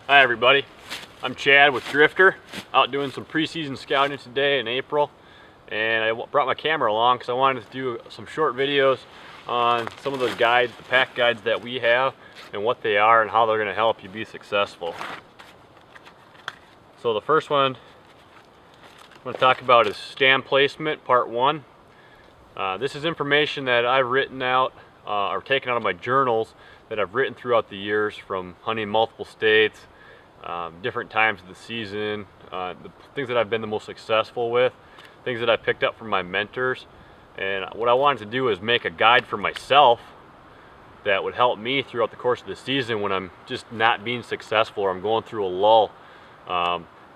Hi everybody, I'm Chad with Drifter, out doing some preseason scouting today in April, and I brought my camera along because I wanted to do some short videos on some of those guides, the pack guides that we have, and what they are and how they're going to help you be successful. So the first one I'm going to talk about is stand placement, part 1. This is information that I've written out or taken out of my journals that I've written throughout the years from hunting multiple states, different times of the season, the things that I've been the most successful with, things that I picked up from my mentors. And what I wanted to do is make a guide for myself that would help me throughout the course of the season when I'm just not being successful or I'm going through a lull,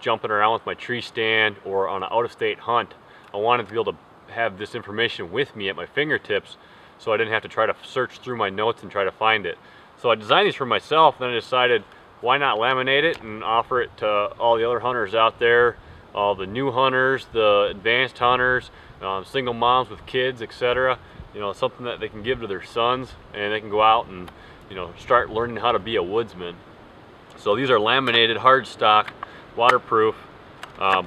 jumping around with my tree stand or on an out-of-state hunt. I wanted to be able to have this information with me at my fingertips so I didn't have to try to search through my notes and try to find it. So I designed these for myself, then I decided why not laminate it and offer it to all the other hunters out there, all the new hunters, the advanced hunters, single moms with kids, etc. You know, something that they can give to their sons and they can go out and, you know, start learning how to be a woodsman. So these are laminated, hard stock, waterproof,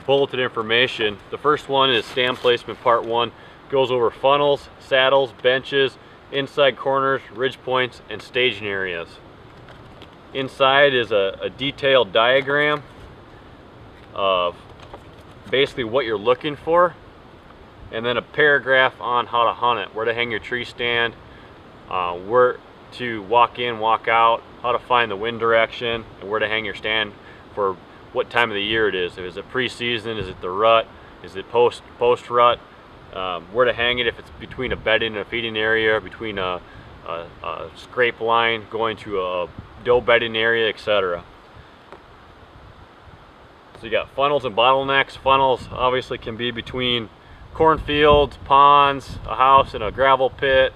bulleted information. The first one is stand placement part 1. Goes over funnels, saddles, benches, inside corners, ridge points, and staging areas. Inside is a detailed diagram of basically what you're looking for, and then a paragraph on how to hunt it, where to hang your tree stand, where to walk in, walk out, how to find the wind direction, and where to hang your stand for what time of the year it is. Is it pre-season? Is it the rut? Is it post-rut? Where to hang it if it's between a bedding and a feeding area, between a scrape line going to a doe bedding area, etc. So you got funnels and bottlenecks. Funnels obviously can be between cornfields, ponds, a house, and a gravel pit.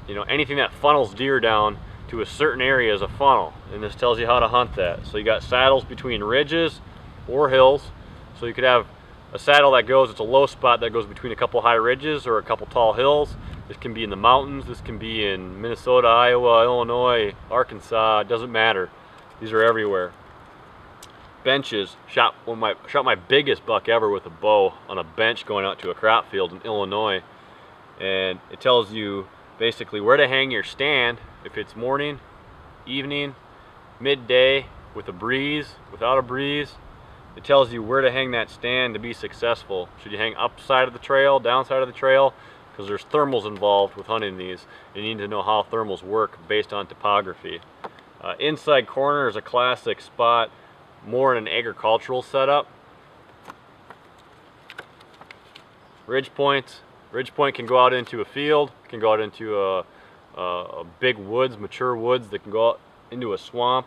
You know, anything that funnels deer down to a certain area is a funnel, and this tells you how to hunt that. So you got saddles between ridges or hills. So you could have a saddle that goes, it's a low spot that goes between a couple high ridges or a couple tall hills. This can be in the mountains, this can be in Minnesota, Iowa, Illinois, Arkansas, it doesn't matter. These are everywhere. Benches, shot my biggest buck ever with a bow on a bench going out to a crop field in Illinois. And it tells you basically where to hang your stand if it's morning, evening, midday, with a breeze, without a breeze. It tells you where to hang that stand to be successful. Should you hang up side of the trail, down side of the trail? Because there's thermals involved with hunting these. You need to know how thermals work based on topography. Inside corner is a classic spot, more in an agricultural setup. Ridge points. Ridge point can go out into a field, can go out into a big woods, mature woods that can go out into a swamp.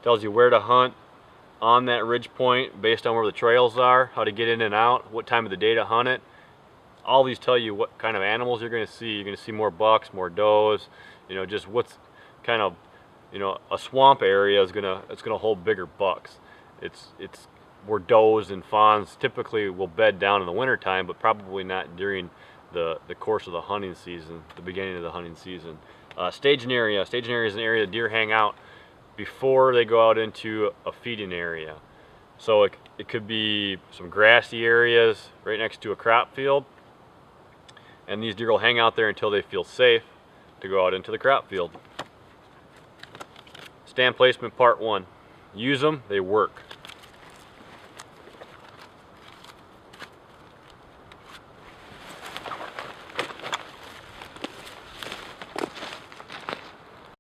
Tells you where to hunt on that ridge point based on where the trails are, how to get in and out, what time of the day to hunt it. All these tell you what kind of animals you're going to see. You're going to see more bucks, more does, you know, just what's kind of, you know, a swamp area is going to hold bigger bucks. It's where does and fawns typically will bed down in the winter time, but probably not during the course of the hunting season, the beginning of the hunting season. Staging area. Staging area is an area deer hang out before they go out into a feeding area. So it could be some grassy areas right next to a crop field, and these deer will hang out there until they feel safe to go out into the crop field. Stand placement part 1. Use them, they work.